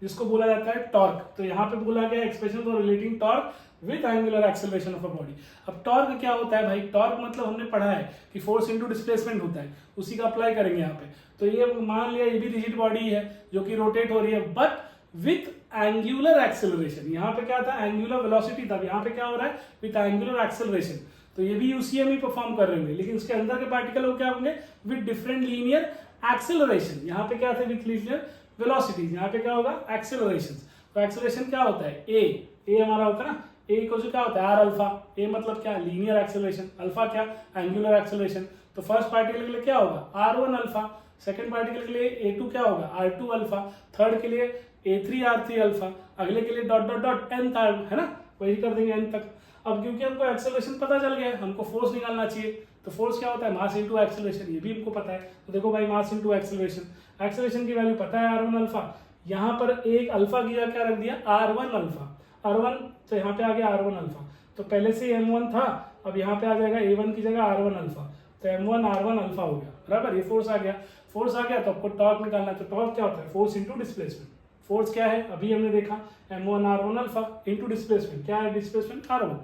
जिसको बोला जाता है टॉर्क। तो यहाँ पे बोला गया expression for relating torque with angular acceleration of a body. अब टॉर्क क्या होता है भाई? टॉर्क मतलब हमने पढ़ा है कि फोर्स इनटू डिस्प्लेसमेंट होता है, उसी का अप्लाई करेंगे यहाँ पे। तो ये मान लिया ये भी रिजिड बॉडी है जो कि रोटेट हो रही है, बट विथ एंगुलर एक्सेलरेशन। यहाँ पे क्या था? एंगुलर वेलोसिटी था, यहाँ पे क्या हो रहा है? With angular acceleration. तो ये भी यूसीएम ही परफॉर्म कर रहे होंगे, लेकिन इसके अंदर के पार्टिकल वो क्या होंगे? With different linear acceleration. यहाँ पे क्या थे? With linear velocities. यहाँ पे क्या होगा? एक्सेलरेशन। तो एक्सेलरेशन क्या होता है? ए हमारा होता है ना, ए को जो क्या होता है? R alpha. ए मतलब क्या? Linear acceleration. अल्फा क्या? Angular acceleration. तो फर्स्ट पार्टिकल के लिए क्या होगा? R1 alpha. सेकंड पार्टिकल के लिए A2 क्या होगा? R2 alpha. थर्ड के लिए A3 R3 अल्फा। अगले के लिए डॉट डॉट डॉट n तक, है ना, वही कर देंगे n तक। अब क्योंकि हमको एक्सेलरेशन पता चल गया है, हमको फोर्स निकालना चाहिए। तो फोर्स क्या होता है? Mass into acceleration. ये भी हमको पता है। तो देखो भाई, मास इंटू एक्सेलरेशन, एक्सेलरेशन की वैल्यू पता है R1 अल्फा। यहाँ पर एक अल्फा की जगह क्या रख दिया? R1 alpha. R1 तो यहाँ पे आ गया R1 अल्फा। तो पहले से M1 था, अब यहाँ पे आ जाएगा A1 की जगह R1 अल्फा। तो M1 R1 अल्फा हो गया, बराबर। ये फोर्स आ गया। फोर्स आ गया तो आपको टॉर्क निकालना है। तो टॉर्क क्या होता है? Force into displacement. फोर्स क्या है? अभी हमने देखा M1 R1 alpha into displacement. क्या है डिस्प्लेसमेंट? R1।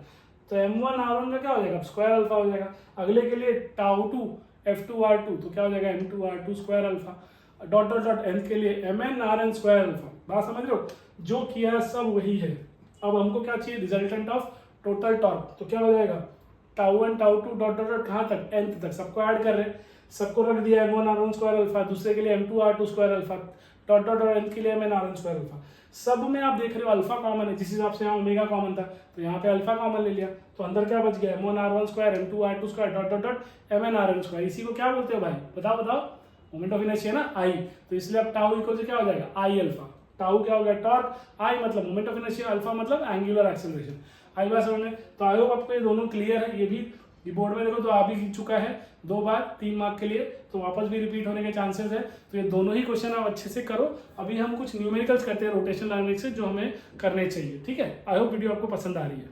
तो M1 R1 का क्या हो जाएगा? स्क्वायर अल्फा हो जाएगा। अगले के लिए टाउ2 F2 R2, तो क्या हो जाएगा? M2 R2 square alpha. Dot dot dot n के लिए Mn Rn स्क्वायर अल्फा। बात समझ रहे हो? जो किया सब वही है। अब हमको क्या चाहिए? Resultant of total torque. तो क्या हो जाएगा? टाउ1 टाउ2 डॉट डॉट डॉट कहाँ तक? nth तक। सबको ऐड कर रहे हैं, सबको रख दिया M1 R1 स्क्वायर अल्फा। दूसरे के लिए M2 R2 square alpha. Dot dot dot n के लिए Mn Rn स्क्वायर अल्फा। सब में आप देख रहे हो अल्फा कॉमन है, जिस हिसाब से यहाँ ओमेगा कॉमन था, तो यहाँ पे अल्फा कॉमन ले लिया। तो अंदर क्या बच गया? M1 R1 square M2 R2 square dot dot dot Mn Rn square. इसी को क्या बोलते हो भाई? बताओ बताओ। मोमेंट ऑफ इनर्शिया ना, आई। तो इसलिए अब टाउ इक्वल टू क्या हो जाएगा? आई अल्फा। टाउ क्या हो गया? टॉर्क। आई मतलब मोमेंट ऑफ इनर्शिया, अल्फा मतलब एंगुलर एक्सेलरेशन। आई बात समझ में? तो आई होप आपको ये दोनों क्लियर है। ये भी बोर्ड में देखो तो आ भी चुका है 2 बार 3 मार्क के लिए, तो वापस भी रिपीट होने के चांसेस है। तो ये दोनों ही क्वेश्चन आप अच्छे से करो। अभी हम कुछ न्यूमेरिकल्स करते हैं रोटेशन डायनेमिक्स से, जो हमें करने चाहिए। ठीक है, आई होप वीडियो आपको पसंद आ रही है।